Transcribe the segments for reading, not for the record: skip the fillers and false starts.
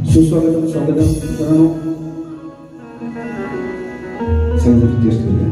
सुस्वागतम स्वागतम मित्रांनो संगीत टेस्ट करूया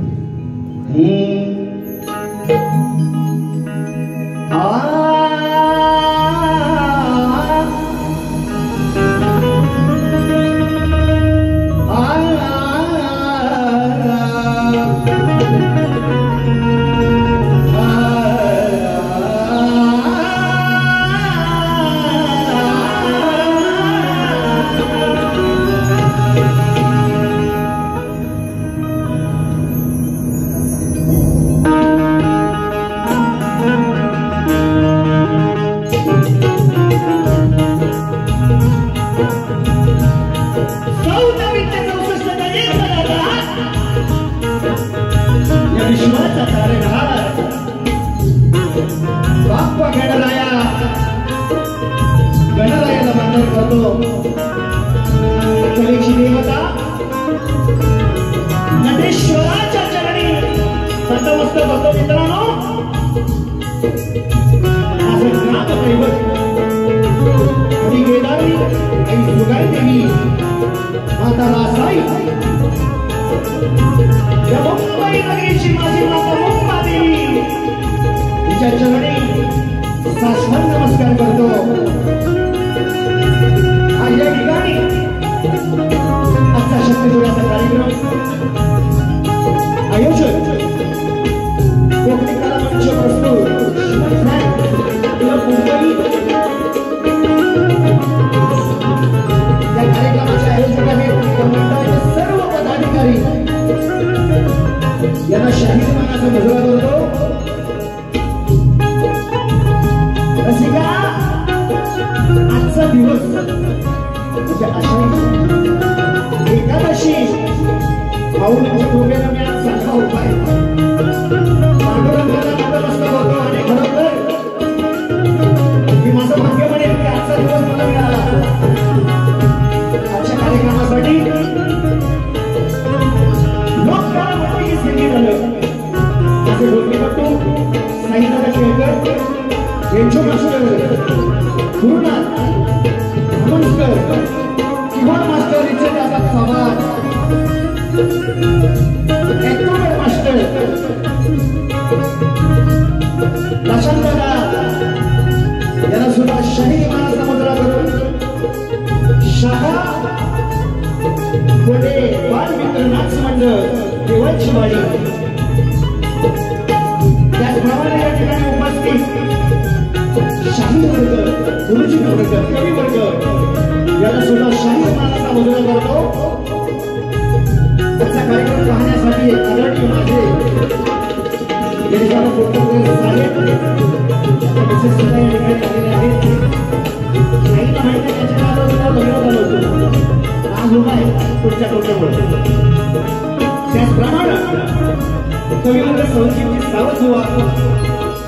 नमस्कार करतो आज या ठिकाणी आजचा शक्तिपुराचा कार्यक्रम आयोजन कोकणी कला मंच प्रस्तुत मुंबई या कार्यक्रमाचे आयोजक आहेत मंडळाचे सर्व पदाधिकारी यांना शाहीर मानाचा मुजरा करतो रसिका आजचा दिवस म्हणजे आषाढी एकादशी भाऊंच्या कृपेने मी आज साधा उपाय पांडुरंगाला नतमस्तक होतो आणि खरोखर मी माझं भाग्य म्हणेन की आजचा दिवस मला मिळाला आजच्या कार्यक्रमासाठी लोक मला म्हणते की संगीत आलं माझे ढोलकीपट्टू साईनाथ केळकर यांच्या मास्टर गुरुनाथ नमस्कार किमान मास्टर इथे त्याचा समाज ॲक्टोबर मास्टर लक्षांतरा यांना सुद्धा शाही मानाचा मुजरा करून शाखा कोटे बालमित्र नाच मंडळ देवाची वाडी त्याचप्रमाणे या ठिकाणी उपस्थित शाही वर्ग गुरुजी वर्ग कवी वर्ग याला सुद्धा शाही मानाचा मुजरा करतो त्याचा कार्यक्रम पाहण्यासाठी आदरणीय माझे गिरिजाला पोटकर साहेब विशेष सुद्धा या ठिकाणी आलेले आहेत विलंब संगीतची सावध व्हा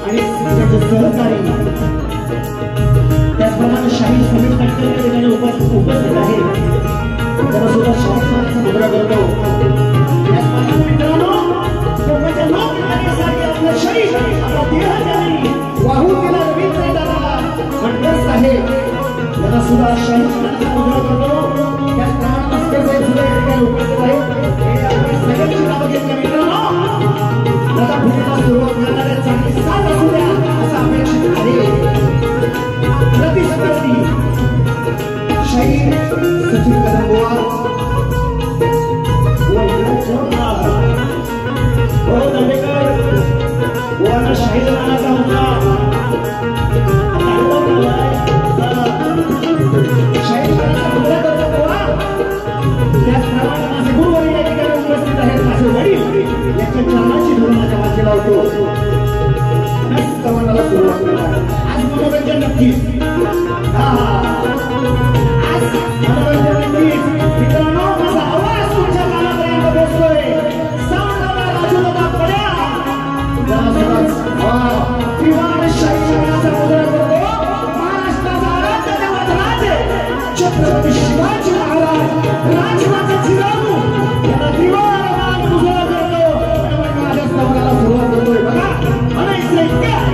आणि त्याचे सहकारी त्याचप्रमाणे शाही समीर तटकर या ठिकाणी उपस्थित आहे त्याला सुद्धा शासनाचा मुद्रा करतो त्याचप्रमाणे मित्रांनो कोकणच्या लोकमान्यासाठी आपलं शरीर आपला देह त्यांनी वाहून दिला रवींद्र दादाला खंडस आहे त्याला सुद्धा शासनाचा मुद्रा करतो त्याचप्रमाणे मस्कर साहेब सुद्धा या ठिकाणी उपस्थित आहे हे आपले सगळ्यांची नावं घेतल्या मित्रांनो दादा भूमिका सुरुवात करणाऱ्या चांगली साथ असू द्या असं अपेक्षित आहे प्रतिस्पर्धी शाहीर सचिन कदमबुवा बहुत अंबेकर बुवांना शाहीर मानाचा होता शाहीर मानाचा मुद्रा करतो बुवा त्याचप्रमाणे माझे गुरुवरील या ठिकाणी उपस्थित आहेत माझे वडील याच्या चरणाची धरून माझ्या मागे लावतो मनाला सुरुवात करणार आज मनोरंजन नक्कीच आज मनोरंजन नक्कीच मित्रांनो माझा आवाज तुमच्या कानापर्यंत पोहोचतोय साऊंडला राजूला पड्या दिवाण शाहीराचा मुद्रा करतो महाराष्ट्राचा आराध्य देवराज छत्रपती शिवाजी महाराज राजमाता जिजाऊ याला दिवाण मुद्रा करतो आणि माझ्या स्तवनाला सुरुवात करतोय बघा म्हणायचं इतकं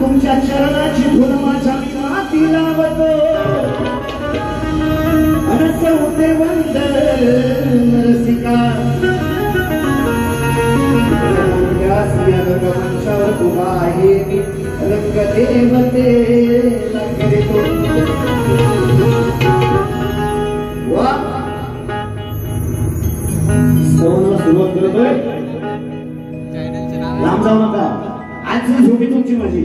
तुमच्या चरणाची धून माझ्या माती लावतो अनंत होते वंदन रसिका मंचावर उभा आहे रंग देवते करीतो वा स्तवनाला सुरुवात करतोय लांब जाऊ नका आजची झोपी तुमची माझी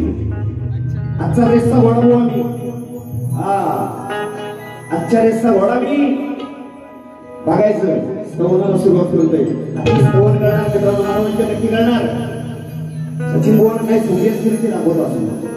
आजचा रेसचा वडा बुवा मी आजच्या रेसचा वडा मी बघायचं स्तवनाला सुरुवात करतोय आता स्तवन करणार मित्रांनो मनोरंजन नक्की करणार सचिन बुवांना काही सोयीच केली ते दाखवत असतो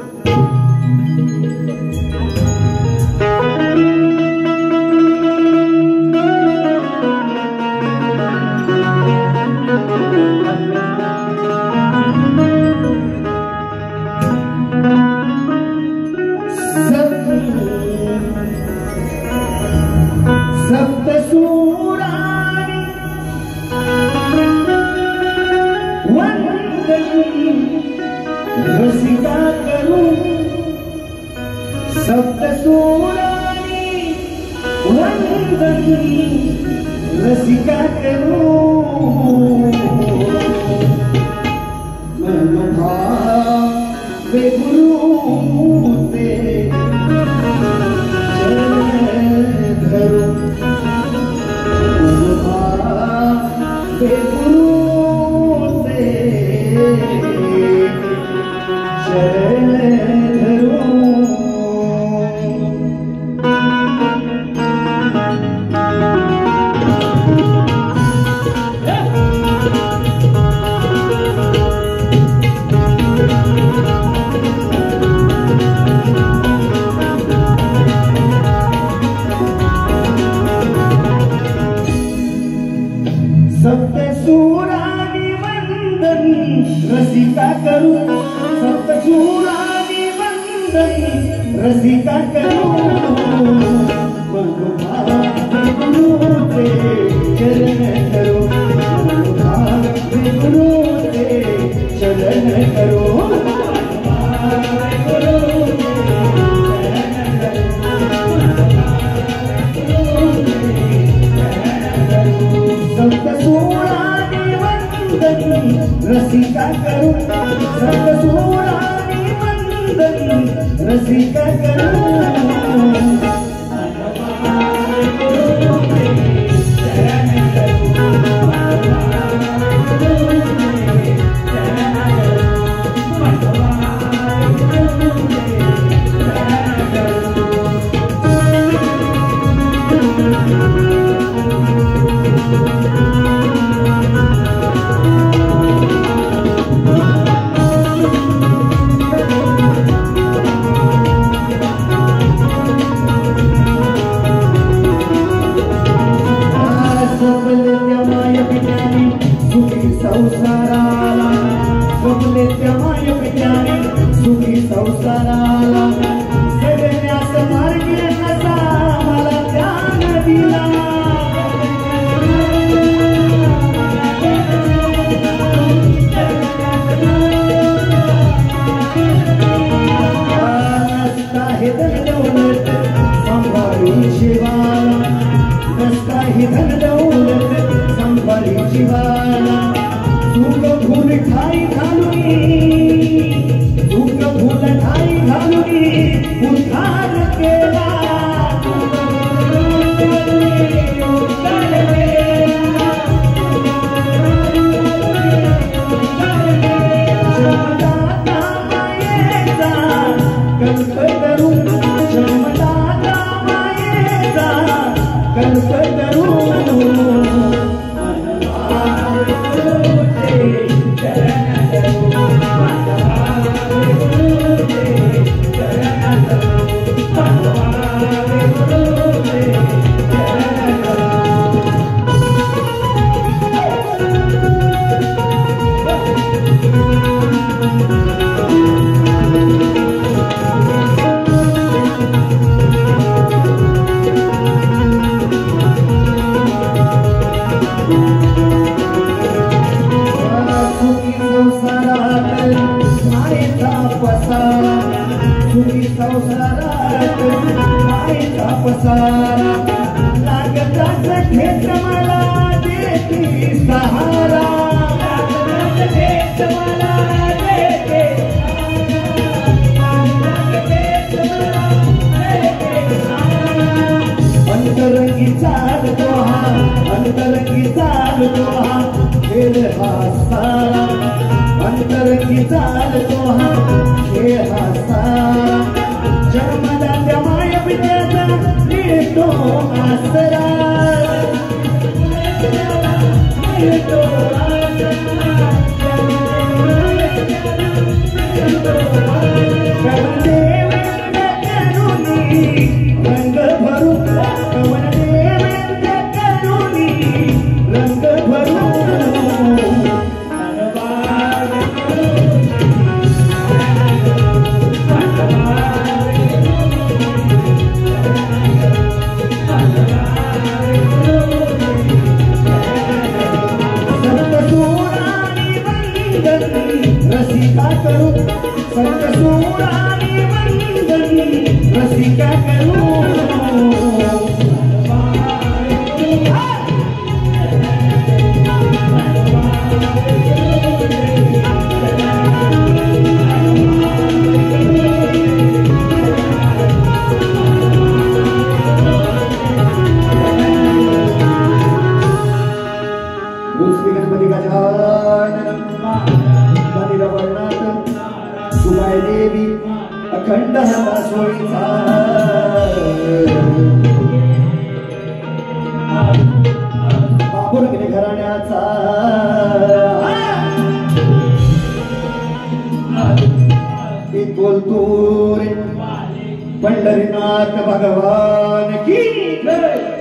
रसिका करूं सप्तसुरानी वंदनी रसिका करूं मनभावे गुरु से चरण धरूं मनभावे गुरु से चरण धरूं रसिका करू सप्तशूरानी वंदनी रसिका करू गुरु से चरण करो गुरु से चरण करो रसिका करो सप्तशूरानी वंदनी रसिका करो सुखी संसाराला सेवेन्यास मार्गी असा मला ध्यान दिला नसता हे धनदौलत संभाळी शिवाला नसता हे धनदौलत संभाळी शिवाला सुख भूल ठाई घालुनी सुख भूल ठाई घालुनी उद्धार केला शर्मदाता मायेचा कल्प करू शर्मदाता मायेचा कल्प करू सुखी संसारात मायेचा पसारा लागताच ठेच मला देती सहारा ठेच मला देते अंतरंगी चालतो हा अंतरंगी चालतो हा खेळ हा सारा अंतरंगी चालतो हा खेळ हा सारा जन्मदात्या माय पित्याचा मिळतो आसरा मिळतो देवेंद्र करुणी रंग भरू कवन देवेंद्र करुणी रंग भरू रसिका करू सप्तशूरानी वंदनी रसिका करू गणपती गजानन सुबाई देवी अखंड हाता सोयीचा बापूरगणे घराण्याचा एक बोलतो रे पंढरीनाथ भगवान की जय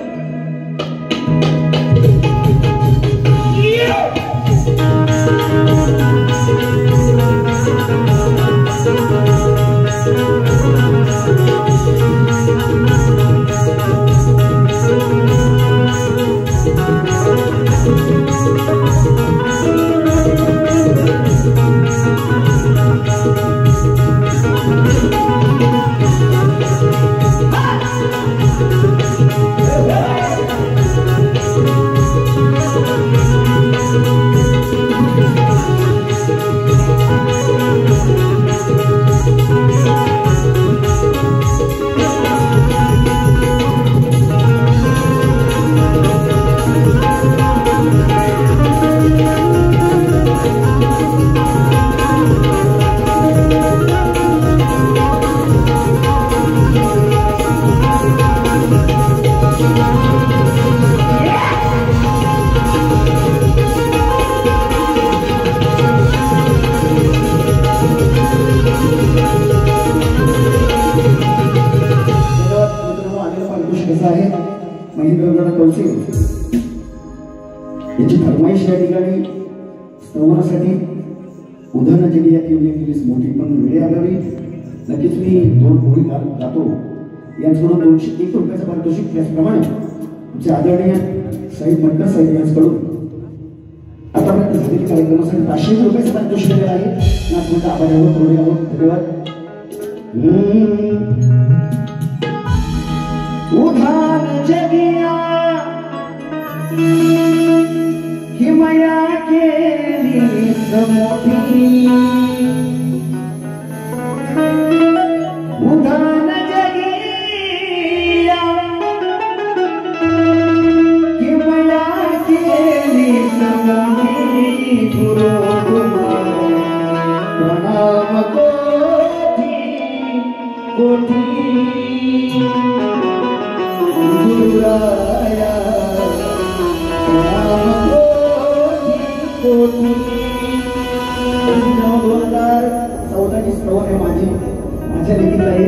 सुधारणा जगी या केलीच मोठी, पण वेळेअभावी नक्कीच मी 2 ओळी गातो. यांच्याकडून 201 रुपयाचं पारितोषिक, त्याचप्रमाणे आमचे आदरणीय साहेब मंडळ साहेब यांच्याकडून आतापर्यंत झालेल्या कार्यक्रमासाठी 500 रुपयाचं पारितोषिक दिलेलं आहे. नागपूरचा आभार आहोत, थोडे आहोत, धन्यवाद. उधान जगिया हिमया केली मोठी, उधान जगिया हिमया केली मोठी, गुरु प्रणाम कोटी कोटी गुरुराया, प्रणाम कोटी कोटी. 2014 श्रवण हे माझ्या लेखीत आहे,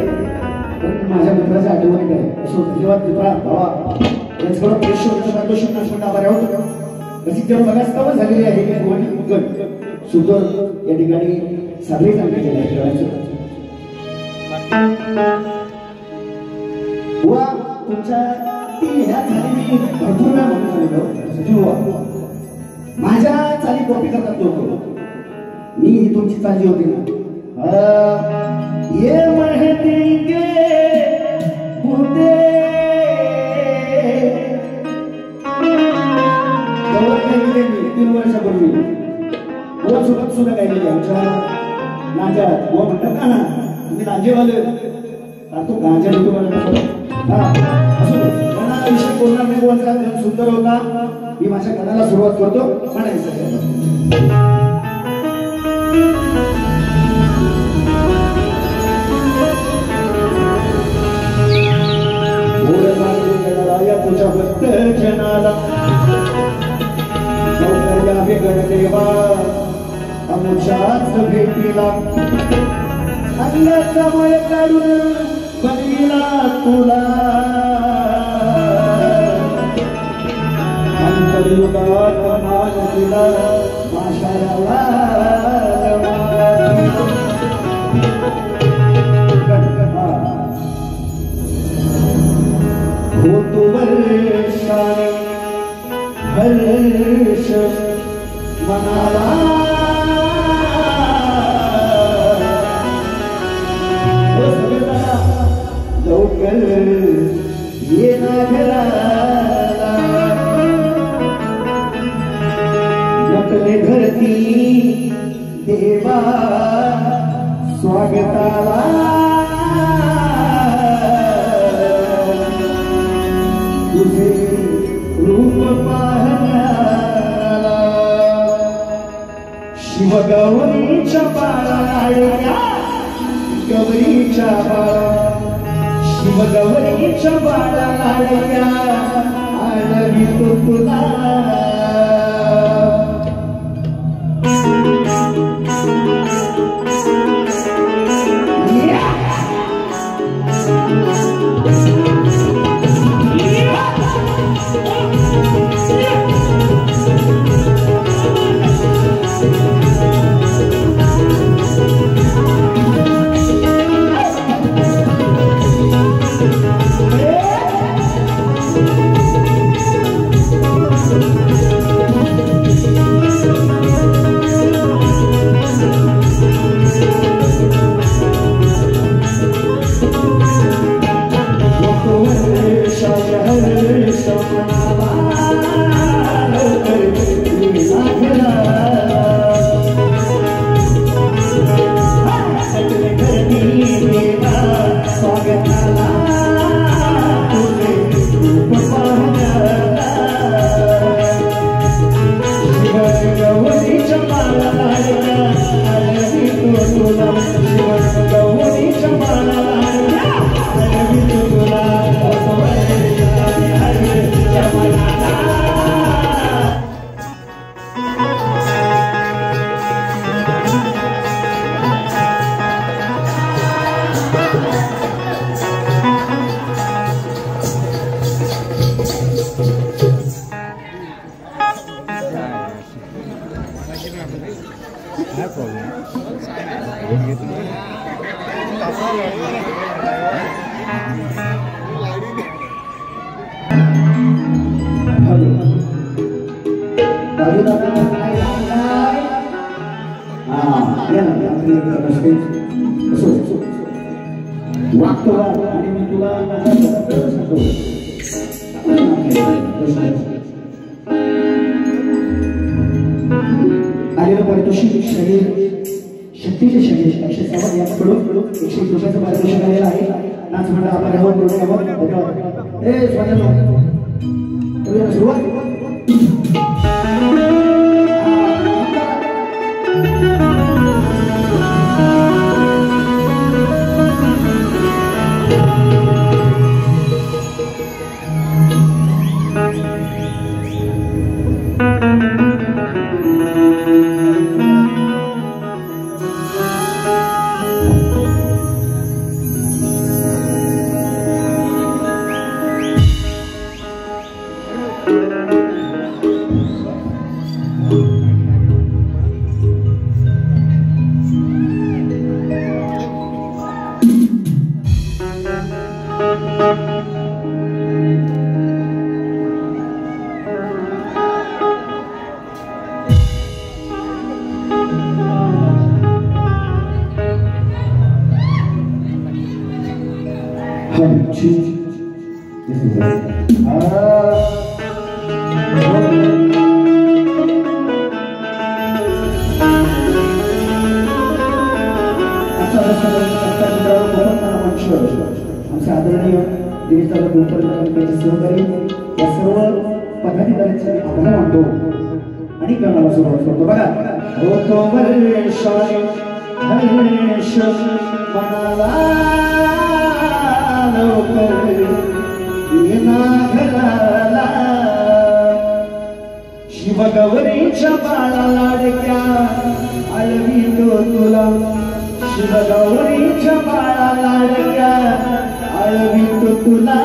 पण माझ्या मित्राच्या आठवणीत आहे. असो, धन्यवाद मित्रा भावा. यांच्याकडून 500 रुपये पारितोषिक नागपूरला आभार आहोत. रसिक जेव्हा बघाच झालेली आहे की सुंदर या ठिकाणी सादरीकरण केलेलं आहे खेळाचं. वा तुमच्या ह्या चाली भरपूर वेळा म्हणून झालेलं माझ्या चाली कॉपी करतात लोक. मी ही तुमची चाली होती ना, ये महती के होते मी 3 वर्षापूर्वी सोबत सुद्धा गायलेली आमच्या नांज्यात. व म्हणतात ना तुम्ही नांजेवाले तो गांजा असू दे, पण विषय बोलणार नाही. बोलचा एकदम सुंदर होता. मी माझ्या गाण्याला सुरुवात करतो म्हणायचं. तुझ्या भक्त जनाला गणदेवा अमुच्याच भेटीला अन्नाचा मळ काढून बघिला तुला, अंतर्युगात मान दिला माशाला. होतो वर्षाने हर्ष मनाला, लवकर ये ना घराला. नकले धरती देवा स्वागताला, तुझे रूप पाहण्याला. शिवगौरीच्या बाळाला, गौरीच्या बाळा, शिवगौरीच्या बाळाला आळवितो तुला. waktu आणि मी तुला आलेलं पारितोषिक शरीर शक्तीचे शरीर 157 याकडून 101 रुपयाचं पारितोषिक आलेलं आहे. नाच मंडळ आपल्या गावात सुरुवात आमचे आदरणीय देवीचा गुरुपरिवाराचे सहकारी या सर्व पदाधिकाऱ्यांचे आभार मानतो आणि गाण्याला सुरुवात करतो. बघा होतो वर्षाने हर्ष मनाला लवकर येना घराला शिवगौरीच्या बाळा लाडक्या आळवितो तुला शिवगौरीच्या बाळा लाडक्या आळवितो तुला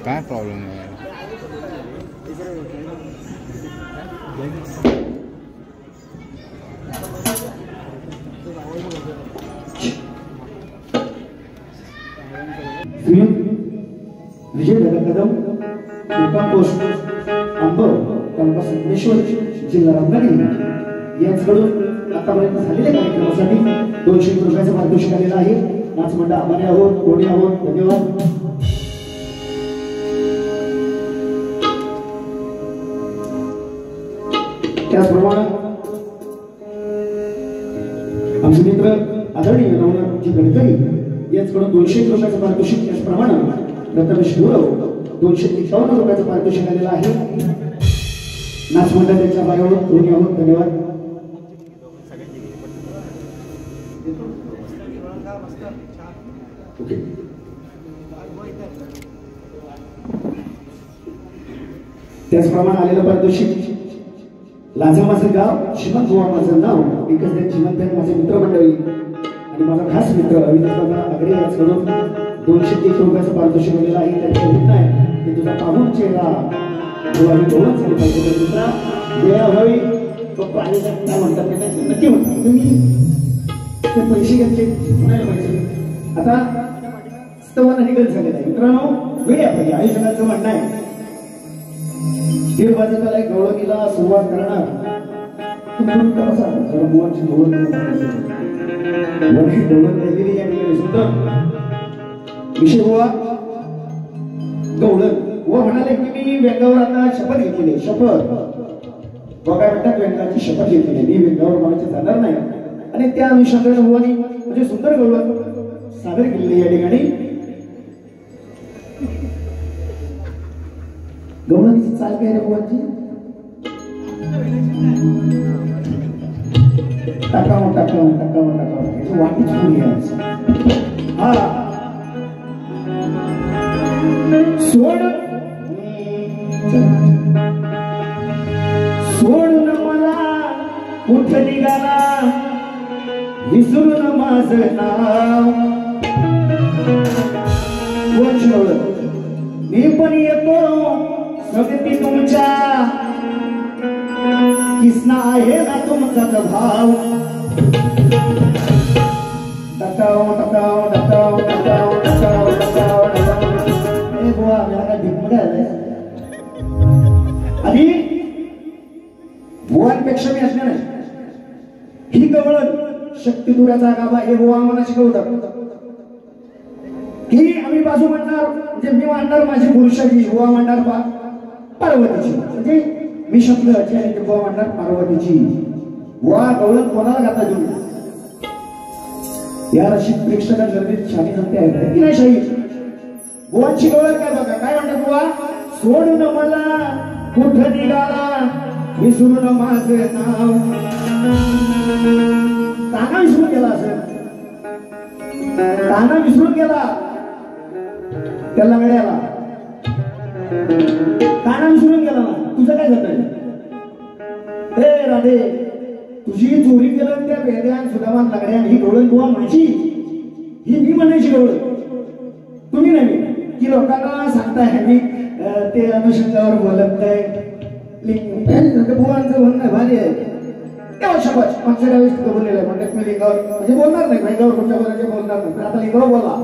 काय प्रॉब्लेम आहे विजय कदम पोस्ट अंबर तालुका संगमेश्वर जिल्हा रत्नागिरी यांच्याकडून आतापर्यंत झालेल्या कार्यक्रमासाठी 200 रुपयाचं पारितोषिक आलेलं आहे. नाच मंडळ आम्हाला आहोत कोणी आहोत धन्यवाद. त्याचप्रमाणे आमचे मित्र आदरणीय नवनाथजी गडकरी यांच्याकडून 200 रुपयाचं पारितोषिक त्याचप्रमाणे रत्नेश गौरव 251 रुपयाचं पारितोषिक आलेलं आहे. नाच मंडळ त्यांच्या पायावर कोणी आहोत धन्यवाद. त्याचप्रमाणे आलेलं पारितोषिक लाजा माझं गाव श्रीमंत गोवा माझं नाव एकच त्या श्रीमंत माझे मित्रमंडळी आणि माझा खास मित्र अविनाश अग्रे यांच्याकडून 201 रुपयाचं पारितोषिक मिळालेलं आहे. त्यांचं म्हणणं आहे की तुझा पाहून चेहरा डोळ्याने डोळत झाले पाहिजे. दुसरा वेळाभावी पप्पा आणि काय म्हणतात ते नक्की म्हणतात तुम्ही ते पैसे घेतले म्हणायला पाहिजे. आता स्तवाना निघत झालेला आहे मित्रांनो वेळ्या पाहिजे आयुष्याचं म्हणणं आहे. 1:30 वाजता गवळणीला सुरुवात करणार विषय हुआ गवळण व म्हणाले की मी व्यंगावर आता शपथ घेतलेली शपथ बघा म्हणतात व्यंगाची शपथ घेतलेली मी व्यंगावर मागायचे जाणार नाही आणि त्या अनुषंगाने हुवानी म्हणजे सुंदर गवळण सादर केलेली या ठिकाणी. गवळणीची चाल काय रे बुवांची टाकाव टाकाव टाकाव टाकाव वाटीच पुरी आहे. हा सोड सोडून मला कुठ निघाला विसरून माझं नाव मी पण येतो सगळी तुमच्या किसना आहे ना तुमचा भाव. टकाव टकाव टकाव टकाव टकाव टकाव ए बुवा मला भिकमुडे आले आणि बुवांपेक्षा मी असणार नाही. ही गवळण शक्ती दुराचा गाभा हे बुवा मला शिकवतात की आम्ही बाजू मांडणार म्हणजे मी मांडणार माझी पुरुषाची बुवा मांडणार पार्वतीची म्हणजे मी शब्दाची आणि बुवा मांडणार पार्वतीची. बुवा गवळण कोणाला घातला तुम्ही या रशीद प्रेक्षकां गर्दीत शाही जमते आहे की नाही शाही. बुवाची गवळण काय बघा काय म्हणतात बुवा सोडून मला कुठ निघाला विसरून माझं नाव. सांगा काना विसरून गेला त्याला गड्याला काना विसरून गेला ना तुझं काय झालंय हे राधे तुझी चोरी केलं त्या भेद्यान सुदामान लागड्या ही डोळण बुवा माझी ही मी म्हणायची डोळण तुम्ही नाही की लोकांना सांगताय मी ते अनुषंगावर बोलत नाही बुवांचं म्हणणं भारी आहे तेव्हा शबाश मागच्या वेळेस तुझं बोललेलं आहे म्हणतात मी लिंगावर म्हणजे बोलणार नाही लिंगावर कुठच्या बोलायचे बोलणार नाही आता लिंगावर बोला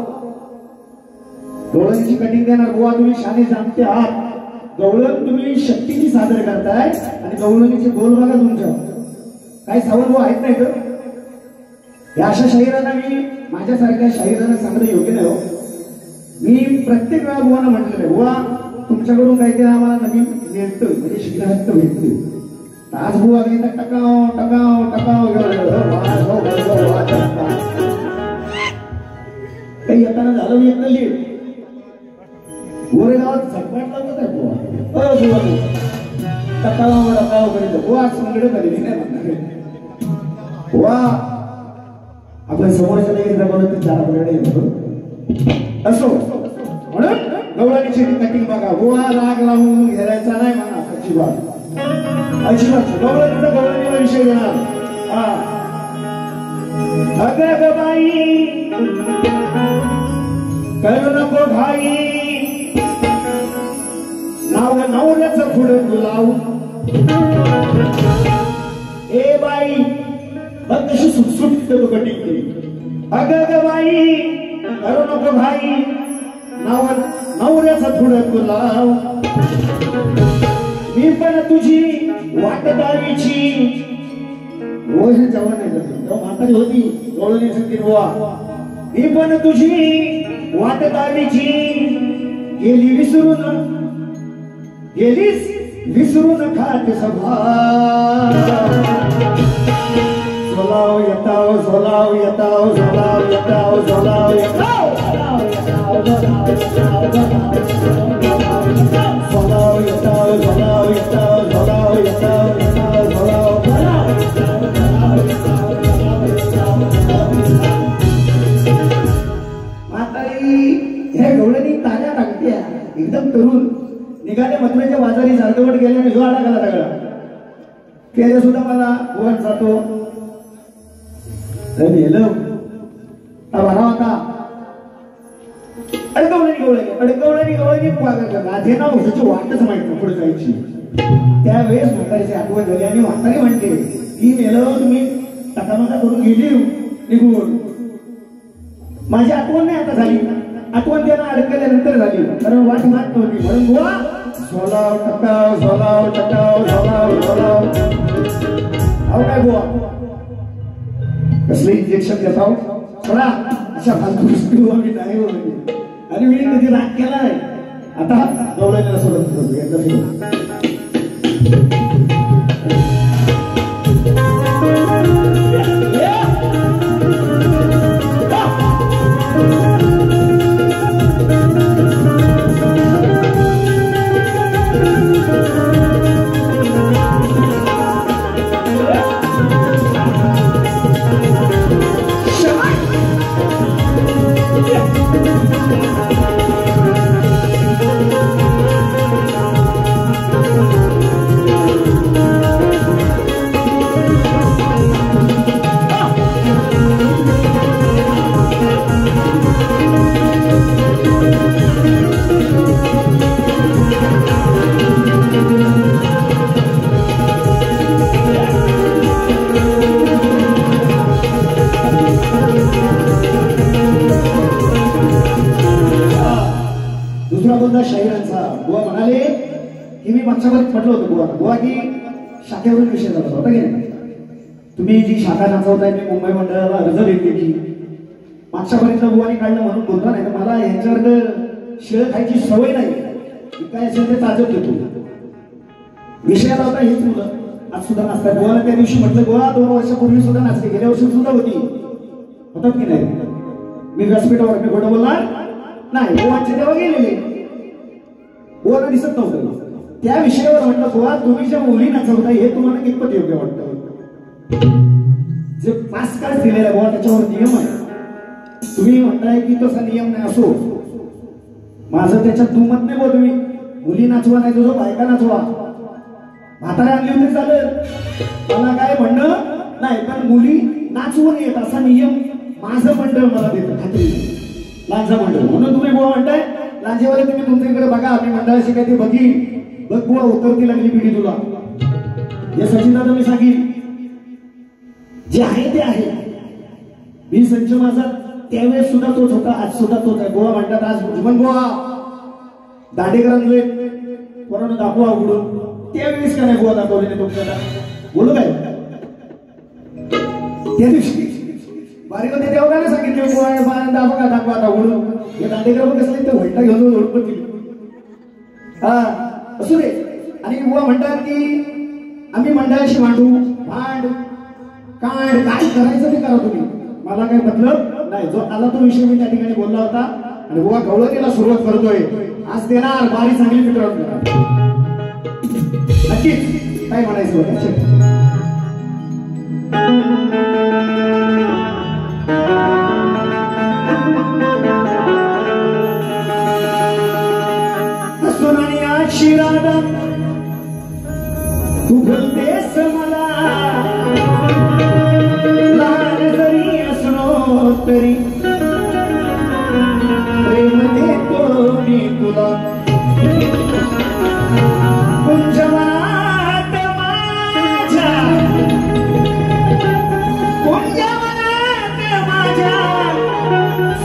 डोळ्यांची कटिंग देणार बुवा तुम्ही शाने जाणते आहात गवळण तुम्ही शक्तीची सादर करताय आणि गवळणीचे बोल बघा तुमच्या काही सवाल बुवा आहेत नाही तर या अशा शाहिरांना मी माझ्यासारख्या शाहिरांना सांगणं योग्य नाही हो मी प्रत्येक वेळा बुवांना म्हटलेलं आहे बुवा तुमच्याकडून काहीतरी आम्हाला नवीन मिळतं म्हणजे शिकण्यात भेटतं आज बुवा टकाव टकाव टकाव काही येताना झालं मी एकदा लीड गोरेगावात झटपट लावत आहे बुवा टकाव टकाव करीत बुवा संगडे झाली नाही म्हणणार बुवा आपण समोरच्या लगेच बोलत चाराकडे येतो असो म्हणून गवळणीची कटिंग बघा बुवा राग लावून घ्यायचा नाही म्हणा अजिबात गवळणीचा विषय घेणार अगं बाई कळू नको भाई नाव नवऱ्याचं पुढं तुलाव ए बाई बघ कशी सुटसुट तू कटिंग केली अगं बाई करू नको भाई नाव नवऱ्याचं पुढं तुलाव मी पण तुझी वाटदारीची रोज जेवण नाही करतो तेव्हा म्हातारी होती गवळणी सांगते बुवा मी पण तुझी वाटदारीची गेलीस विसरून खात सभा झोलाव येताव झोलाव येताव झोलाव येताव झोलाव येताव झोलाव येताव झोलाव येताव झोलाव येताव म्हातारी ह्या गवळणी ताऱ्या टाकत्या एकदम तरुण निघाले मथुरेच्या बाजारी अर्धवट गेल्याने ह्यो आला गेला सगळा त्याच्या सुद्धा मला वर जातो गेलं बरा होता अडकवणी माझे नाव ह्याची वाटच माहित नाही पुढे जायची त्यावेळेस म्हातारीची आठवण झाली आणि म्हातारी म्हणते की मेलं तुम्ही टकामका करून गेली निघून माझी आठवण नाही आता झाली आठवण त्यांना अडकल्यानंतर झाली कारण वाट मात नव्हती म्हणून बुवा झोलाव टकाव झोलाव टकाव झोलाव झोलाव अहो काय बुवा कसलं इंजेक्शन देताव सोडा अशा फालतू गोष्टी आम्ही नाही बोलते आणि मी कधी राग केला नाही आता गवळणीला सोडत शाहिरांचा बुवा म्हणाले की मी मागच्या वर्षी म्हटलं होतं बुवा की शाखेवरून विषय झाला होता की नाही तुम्ही जी शाखा नाचवताय मी मुंबई मंडळाला अर्ज देते की मागच्या वर्षीला बुवानी काढलं म्हणून बोलता नाही तर मला यांच्यावर शिळ खायची सवय नाही काय असेल ते ताजत देतो विषयाला होता हेच मुलं आज सुद्धा नाचतात बुवाला त्या दिवशी म्हटलं बुवा 2 वर्षापूर्वी सुद्धा नाचते गेल्या वर्षी सुद्धा होती होतात की नाही मी व्यासपीठावर मी खोटं बोलणार नाही बुवांचे तेव्हा गेलेले बुवाला दिसत नव्हतं त्या विषयावर म्हटलं बुवा तुम्ही ज्या मुली नाचवताय हे तुम्हाला कितपत योग्य वाटतं जे पास कार्ड दिलेला बुवा त्याच्यावर नियम आहे तुम्ही म्हणताय की तसा नियम नाही असो, माझं त्याच्यात दुमत नाही बोल. तुम्ही मुली नाचवा नाही तुझं बायका नाचवा, म्हातारा आणली होती चालेल, मला काय म्हणणं नाही, पण मुली नाचवून येत असा नियम माझं मंडळ मला देतं खात्री, लांजा मंडळ. म्हणून तुम्ही बुवा म्हणताय लांजेवाले तुम्ही तुमच्याकडे बघा, आम्ही मंडळाशी काही ते बघी बघ बुवा उतरती लागली पिढी तुला. हे सचिन दादा मी सांगेन जे आहे ते आहे. मी संच माझा त्यावेळेस सुद्धा तोच होता, आज सुद्धा तोच आहे. बुवा म्हणतात आज भुजबन बुवा दांडेकरांचे पोरांना दाखवा उघडून, त्यावेळेस का नाही बुवा दाखवले नाही तुमच्याला बोलू काय. त्या दिवशी बारीमध्ये तेव्हा काय सांगितले बुवा दाखवा दाखवा आता उघडून. हे दांडेकर कसं ते वैटा घेऊन ओळखत केली. हा असू दे. आणि बुवा म्हणतात की आम्ही मंडळाशी भांडू, भांड काय काय करायचं ते करा तुम्ही, मला काही मतलब नाही. जो आला तो विषय मी त्या ठिकाणी बोलला होता आणि बुवा गवळतीला सुरुवात करतोय आज. देणार बारी चांगली फिटवून नक्कीच काय म्हणायचं होतं. शिरादा तू बोलतेस मला लहान जरी असलो तरी प्रेम देतो मी तुला. कुंजवनात माझ्या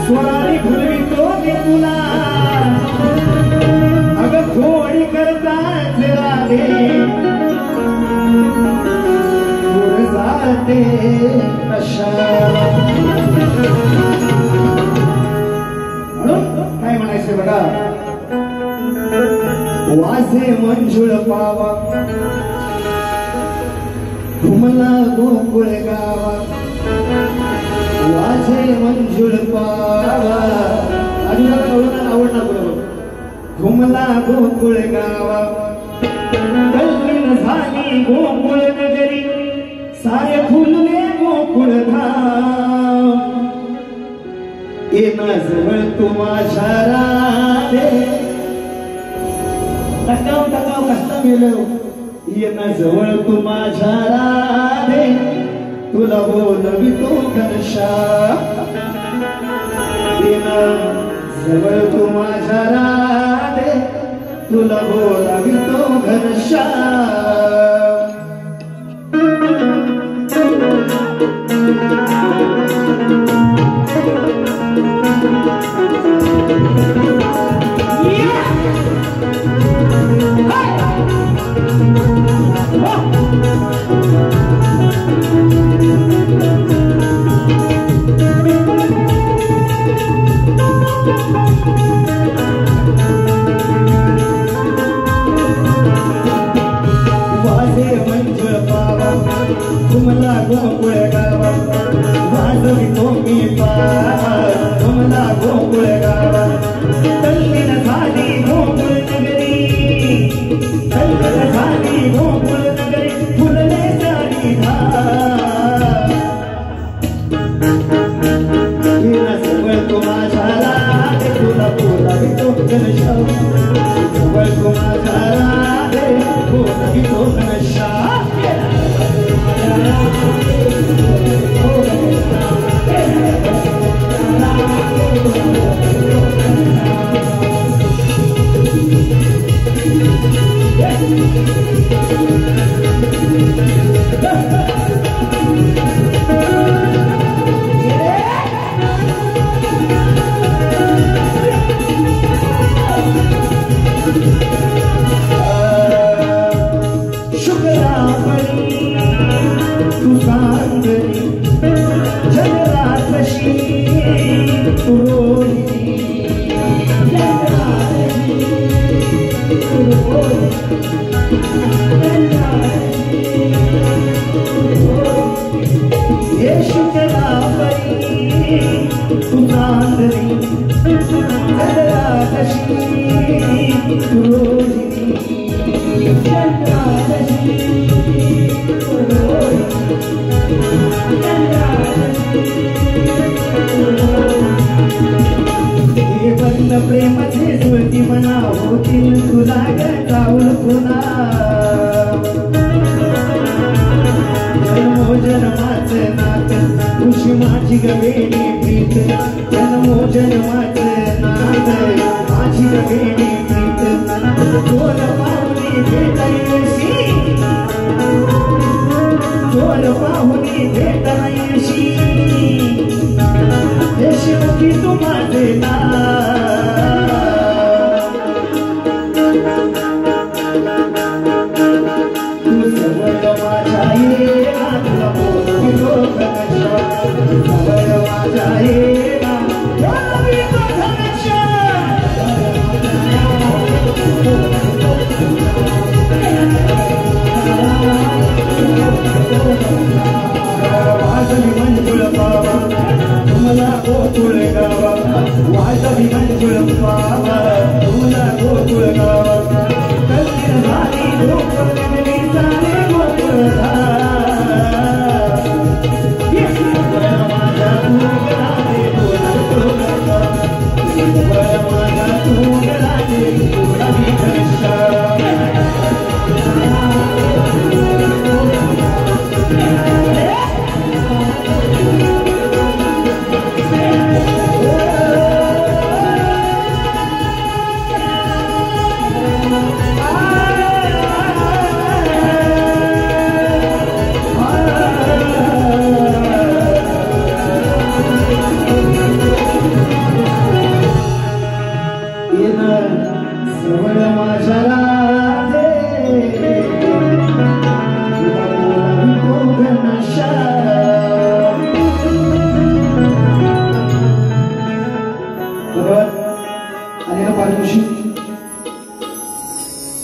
स्वराने घुलवितो मी तुला. घोडी करताच राधे दूर जाते कशाला. काय म्हणायचं बघा. वासे मंजुळ पावा घुमला गोकुळ गावा. वासे मंजुळ पावा आणि आवडणार बरोबर. घुमला गोकुळ गावा कल्पन झाली गोकुळ नगरी. सारे फुलले गोकुळ धाम. येना जवळ तू माझ्या राधे. टकाव टकाव कसला गेलो. येना जवळ तू माझ्या राधे. तुला बोलवितो घनशा. येना जवळ तू माझ्या राधे. तुला बोलावितो घनशा. घुमला गोकुळ गावा वाजवितो मी पावा. घुमला गोकुळ गावा तल्लीन झाली गोकुळ नगरी. तल्लीन झाली गोकुळ नगरी. फुलले साडी धार. जवळ तू माझ्या राधे. तुला बोलावितो घनशा. जवळ तू माझ्या राधे. बोलावितो घनशा. प्रेमाची स्मृती मना होतील तुला गाऊन पुन्हा जन्मोजन्माचं नातं तुझी माझी गवेणी प्रीत जन्मोजन्माचं नातं माझी गवेणी प्रीत गोल पाहुणी भेटायशी गोल पाहुणी भेटायशी यशवंती तू माझे तू सवय माझ्या येणा तुला बोलवितो घनश्याम सवय माझ्या येणा बोलवितो घनश्याम वाजवी मंजुळ पावा तुमला गोकुळ गावा वाजवी मंजुळ पावा तुमला गोकुळ गावा कल्पना झाली गोकुळ नगरी झाले गोकुळ माझा तुगराजे बोलतो गंगा माझा तुगराजे बोलवी घनश्याम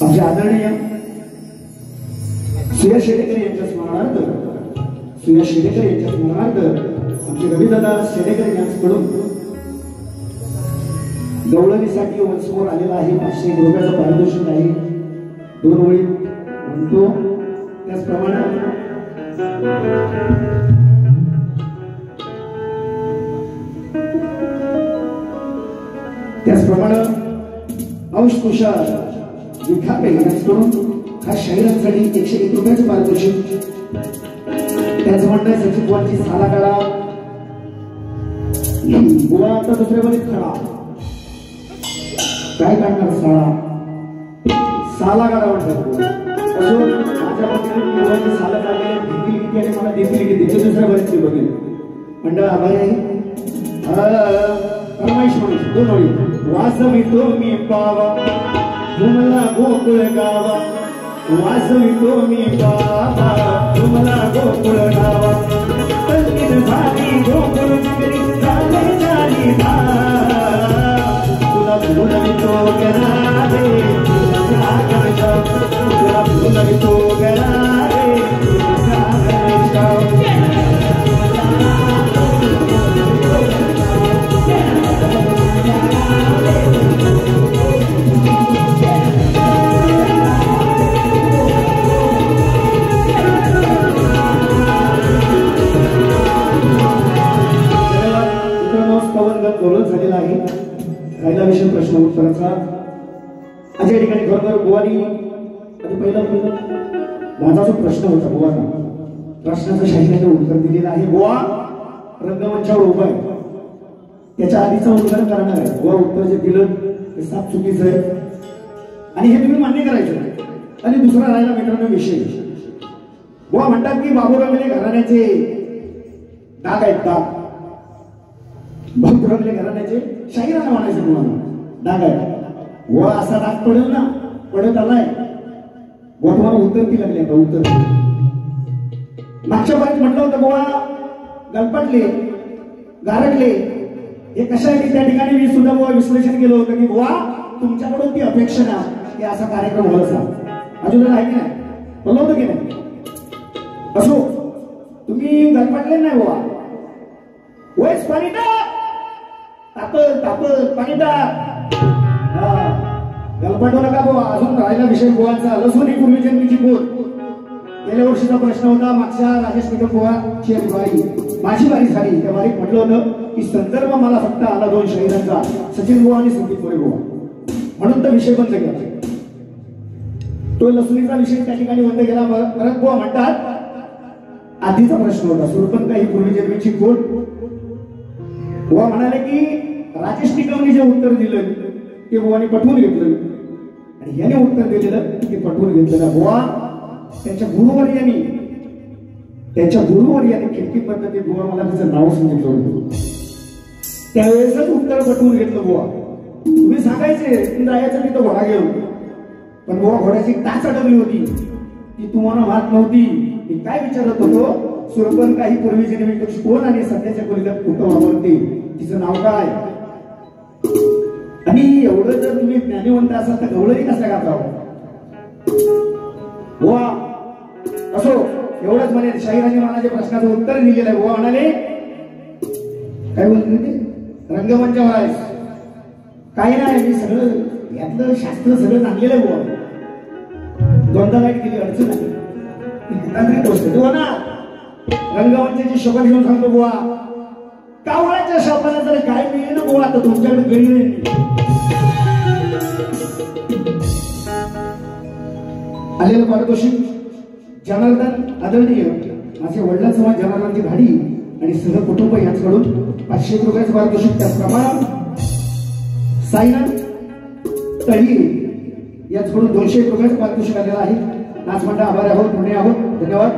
आमचे आदरणीय सुया शेडेकर यांच्या स्मरणार्थ आमचे रविदादा शेडेकर यांच्याकडून गवळणीसाठी वंशमोर आलेला आहे 500 रुपयाचं पारितोषिक आहे 2 ओळी म्हणतो त्याचप्रमाणे अंश तुषार विखापे यांच्याकडून खास शाहिरांसाठी 101 रुपयाचं पारितोषिक त्याचं म्हणणं आहे सचिन बुवांची साला काढा बुवा आता दुसऱ्या बरीच खडा काय काढणार साला काढा म्हणतात असून माझ्या मते साला काढलेले देखील किती आणि मला देखील किती ते दुसऱ्या बरीच बघेल मंडळ आभारी आहे परमेश म्हणून 2 ओळी वासवी तो मी पावा तुमला गोकुळ गावा वासवी तो मी पावा तुमला गोकुळ गावा कल्पना झाली गोकुळ नगरी झाले झाली तुला बोलवितो गरारे तुला बोलवितो गरारे झालेला आहे राहिला विषय प्रश्न उत्तराचा आज या ठिकाणी खरोखर बुवानी पहिला माझा जो प्रश्न होता बुवाना प्रश्नाचं शाहिराने उत्तर दिलेलं आहे बुवा रंगमंचावर उभा आहे त्याच्या आधीचं उत्तर करणार आहे बुवा उत्तर जे दिलं ते साफ चुकीचं आहे आणि हे तुम्ही मान्य करायचं आणि दुसरा राहिला मित्रांनो विषय बुवा म्हणतात की बाबूरावले घराण्याचे डाग आहेत डाग बाबूरावले घराण्याचे शाहिरांना म्हणायचं तुम्हाला डाग आहे व असा डाग पडेल ना पडत आलाय व तुम्हाला उत्तर ती लागले आता उत्तर मागच्या बारीत म्हटलं होतं बुवा गलपटले गारटले हे कशासाठी त्या ठिकाणी मी सुद्धा बुवा विश्लेषण केलं होतं की बुवा तुमच्याकडून ती अपेक्षा ना की असा कार्यक्रम व्हायचा अजून आहे की नाही बोललं होतं की नाही असो तुम्ही गलपटले नाही बुवा वयस पाणी तापत पाणी टाक गलपटू नका बुवा अजून राहिला विषय बुवांचा लसूणी पूर्वीजन्मीची पोट गेल्या वर्षीचा प्रश्न होता मागच्या राजेश निकम बुवा ची बाई माझी वारी झाली त्या वारीत म्हटलं होतं की संदर्भ मला फक्त आला 2 शहीदांचा, सचिन बुवा आणि संदीप मोरे बुवा, म्हणून तर विषय बंद केला. तो लसुणीचा विषय त्या ठिकाणी बंद केला. परत बुवा म्हणतात आधीचा प्रश्न होता सुरपंत ही पूर्वी जन्मीची कोण. बुवा म्हणाले की राजेश टिकवणी जे उत्तर दिलं ते बुवाने पटवून घेतलं आणि याने उत्तर दिलेलं ते पटवून घेतलेलं. बुवा त्यांच्या गुरुवर यांनी खिडकी पद्धतीत बुवा मला तिचं नाव सांगितलं होतं. त्यावेळेसच उत्तर पटवून घेतलं. बुवा तुम्ही सांगायचे इंद्रायाचं तिथं घोडा गेलो, पण बुवा घोड्याची टाच अडकली होती ती तुम्हाला माहित नव्हती. मी काय विचारत होतो सुरपण काही पूर्वीची नेहमी कोण आणि सध्याच्या कोणीला कुठं वापरते तिचं नाव काय. आणि एवढं जर तुम्ही ज्ञानीवंत असाल तर गवळही कसं गाताव. बुवा असो एवढंच म्हणे. शाहिरांनी मला जे प्रश्नाचं उत्तर दिलेलं आहे. बुवा म्हणाले काय बोलते ते रंगमंचावर आहे काही नाही, मी सगळं यातलं शास्त्र सगळं जाणलेलं आहे. बुवा दोनदा लाईट गेली अडचण नाही गोष्ट तू ना रंगमंचाची शपथ घेऊन सांगतो. बुवा कावळ्याच्या शापाला जर काय मिळेल ना बुवा तर तुमच्याकडे गडी नाही. आलेलं पारितोषिक जनार्दन आदरणीय माझे वडिलांसमोर जनार्दनची गाडी आणि सगळं कुटुंब यांच्याकडून 500 रुपयाचं पारितोषिक. त्याचप्रमाणे साईनाथ तळी याचकडून 200 रुपयाचं पारितोषिक आलेलं आहे. नाचमंडळ आभारी आहोत, पुणे आहोत, धन्यवाद.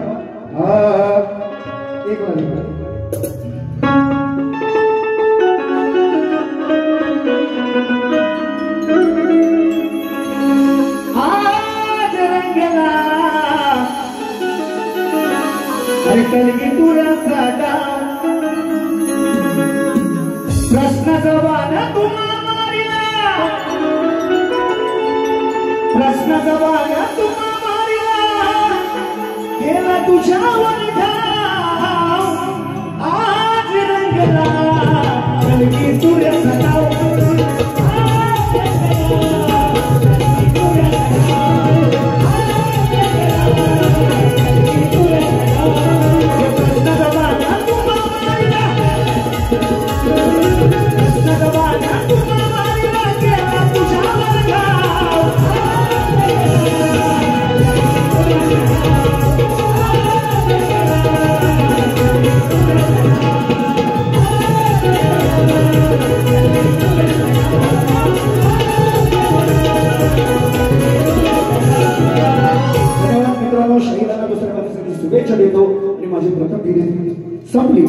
एक कलगी तुराचा डाव प्रश्नाचा वादा तुम्हा मारिला, प्रश्नाचा वादा तुम्हा मारिला केला तुझ्यावर ठाव. आज रंगला कलगी तुराचा डाव. शहीदांना दुसऱ्या शुभेच्छा देतो आणि माझी प्रथम दिली संपली.